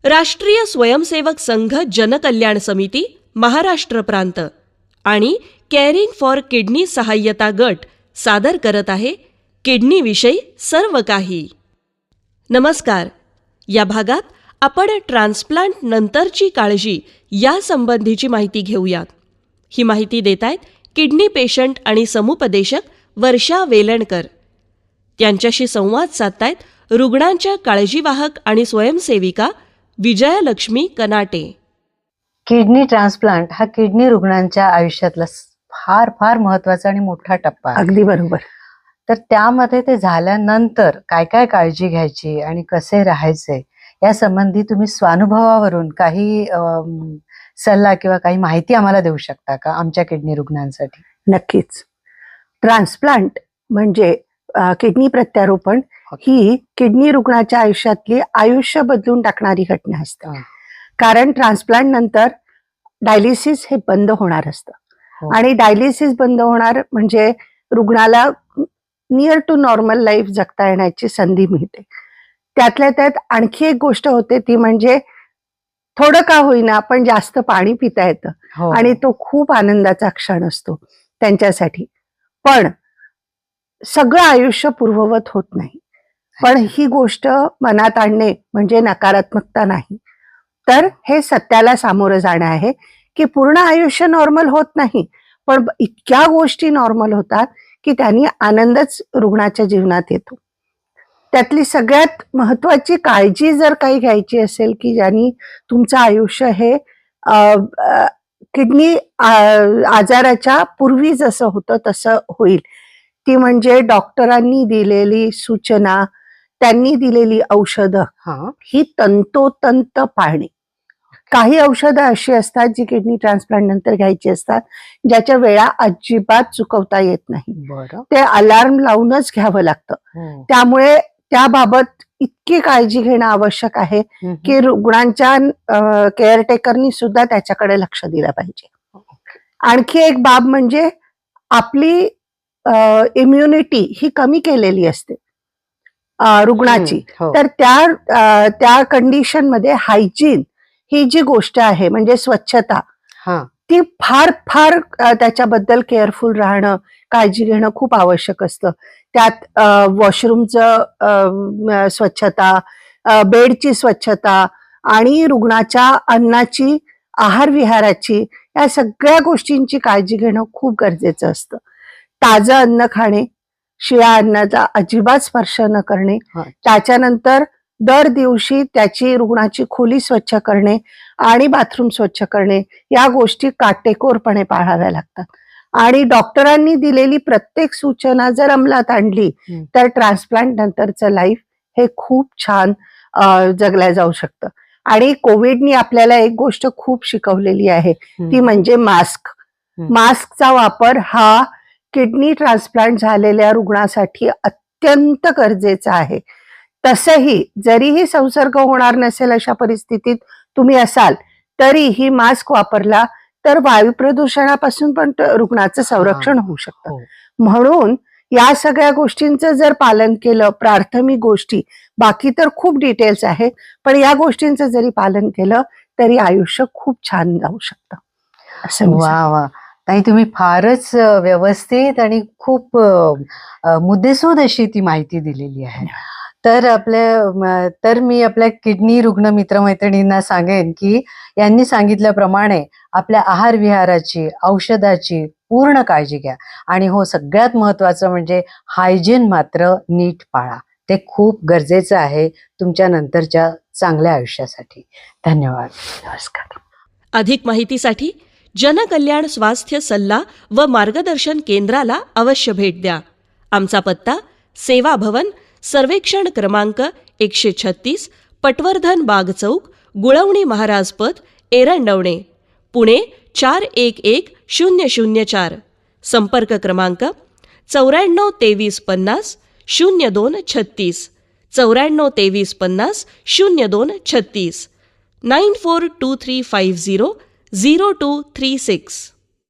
राष्ट्रीय स्वयंसेवक संघ जनकल्याण समिती महाराष्ट्र प्रांत आणि केअरिंग फॉर किडनी सहाय्यता गट सादर करत आहे किडनीविषयी सर्व काही. नमस्कार. या भागात आपण ट्रान्सप्लांट नंतरची काळजी यासंबंधीची माहिती घेऊयात. ही माहिती देत आहेत किडनी पेशंट आणि समुपदेशक वर्षा वेलणकर. त्यांच्याशी संवाद साधतायत रुग्णांच्या काळजीवाहक आणि स्वयंसेविका विजयालक्ष्मी कनाटे. किडनी ट्रान्सप्लांट हा किडनी रुग्णांच्या आयुष्यातला फार फार महत्वाचा आणि मोठा टप्पा आहे. अगदी बरोबर. तर त्यामध्ये ते झाल्यानंतर काय काय काळजी घ्यायची आणि कसे राहायचे या संबंधी तुम्ही स्वानुभवावरून काही सल्ला किंवा काही माहिती आम्हाला देऊ शकता का आमच्या किडनी रुग्णांसाठी? नक्कीच. ट्रान्सप्लांट म्हणजे किडनी प्रत्यारोपण ही किडनी रुग्णाच्या आयुष्यातली आयुष्य बदलून टाकणारी घटना असते. कारण ट्रान्सप्लांट नंतर डायलिसिस हे बंद होणार असतं आणि डायलिसिस बंद होणार म्हणजे रुग्णाला नियर टू नॉर्मल लाईफ जगता येण्याची संधी मिळते. त्यातल्या त्यात आणखी एक गोष्ट होते ती म्हणजे थोडं का होईना पण जास्त पाणी पिता येतं आणि तो खूप आनंदाचा क्षण असतो त्यांच्यासाठी. पण सगळं आयुष्य पूर्ववत होत नाही. पण ही गोष्ट मनात आणणे म्हणजे नकारात्मकता नाही, तर हे सत्याला सामोरं जाणं आहे की पूर्ण आयुष्य नॉर्मल होत नाही, पण इतक्या गोष्टी नॉर्मल होतात की त्यांनी आनंदच रुग्णाच्या जीवनात येतो. त्यातली सगळ्यात महत्वाची काळजी जर काही घ्यायची असेल की ज्यांनी तुमचं आयुष्य हे किडनी आजाराच्या पूर्वी जसं होतं तसं होईल, ती म्हणजे डॉक्टरांनी दिलेली सूचना, त्यांनी दिलेली औषधं ही तंतोतंत पाळणे. काही औषधं अशी असतात जी किडनी ट्रान्सप्लांट नंतर घ्यायची असतात ज्याच्या वेळा अजिबात चुकवता येत नाही. ते अलार्म लावूनच घ्यावं लागतं. त्यामुळे त्याबाबत इतकी काळजी घेणं आवश्यक आहे की रुग्णांच्या केअरटेकरनी सुद्धा त्याच्याकडे लक्ष दिलं पाहिजे. आणखी एक बाब म्हणजे आपली इम्युनिटी ही कमी केलेली असते रुग्णाची. तर त्या कंडिशन मध्ये हायजीन ही जी गोष्ट आहे म्हणजे स्वच्छता, ती फार फार त्याच्याबद्दल केअरफुल राहणं, काळजी घेणं खूप आवश्यक असतं. त्यात वॉशरूमचं स्वच्छता, बेडची स्वच्छता आणि रुग्णाच्या अन्नाची, आहार विहाराची, या सगळ्या गोष्टींची काळजी घेणं खूप गरजेचं असतं. ताजं अन्न खाणे, शिळ्या अन्नाचा अजिबात स्पर्श न करणे, त्याच्यानंतर दर दिवशी त्याची रुग्णाची खोली स्वच्छ करणे आणि बाथरूम स्वच्छ करणे या गोष्टी काटेकोरपणे पाळाव्या लागतात. आणि डॉक्टरांनी दिलेली प्रत्येक सूचना जर अंमलात आणली तर ट्रान्सप्लांट नंतरचं लाईफ हे खूप छान जगल्या जाऊ शकतं. आणि कोविडनी आपल्याला एक गोष्ट खूप शिकवलेली आहे ती म्हणजे मास्क. मास्कचा वापर हा किडनी ट्रान्सप्लांट झालेल्या रुग्णासाठी अत्यंत गरजेचा आहे. तसंही जरीही संसर्ग होणार नसेल अशा परिस्थितीत तुम्ही असाल तरीही मास्क वापरला तर वायू प्रदूषणापासून पण रुग्णाचं संरक्षण होऊ शकतं. म्हणून या सगळ्या गोष्टींचं जर पालन केलं, प्राथमिक गोष्टी, बाकी तर खूप डिटेल्स आहेत, पण या गोष्टींचं जरी पालन केलं तरी आयुष्य खूप छान जाऊ शकतं. असं वा वा ताई, तुम्ही फारच व्यवस्थित आणि खूप मुद्देसूद अशी ती माहिती दिलेली आहे. तर मी आपल्या किडनी रुग्ण मित्रमैत्रिणींना सांगेन की यांनी सांगितल्याप्रमाणे आपल्या आहार विहाराची, औषधाची पूर्ण काळजी घ्या. आणि हो, सगळ्यात महत्वाचं म्हणजे हायजीन मात्र नीट पाळा. ते खूप गरजेचं आहे तुमच्या नंतरच्या चांगल्या आयुष्यासाठी. धन्यवाद. नमस्कार. अधिक माहितीसाठी जनकल्याण स्वास्थ्य सल्ला व मार्गदर्शन केंद्राला अवश्य भेट द्या. आमचा पत्ता सेवा भवन, सर्वेक्षण क्रमांक 136, पटवर्धन बाग चौक, गुळवणी महाराज पथ, एरंडवणे, पुणे 411004. संपर्क क्रमांक 94 23 50 02 36, 94 23 50 02 36, 942350 0236.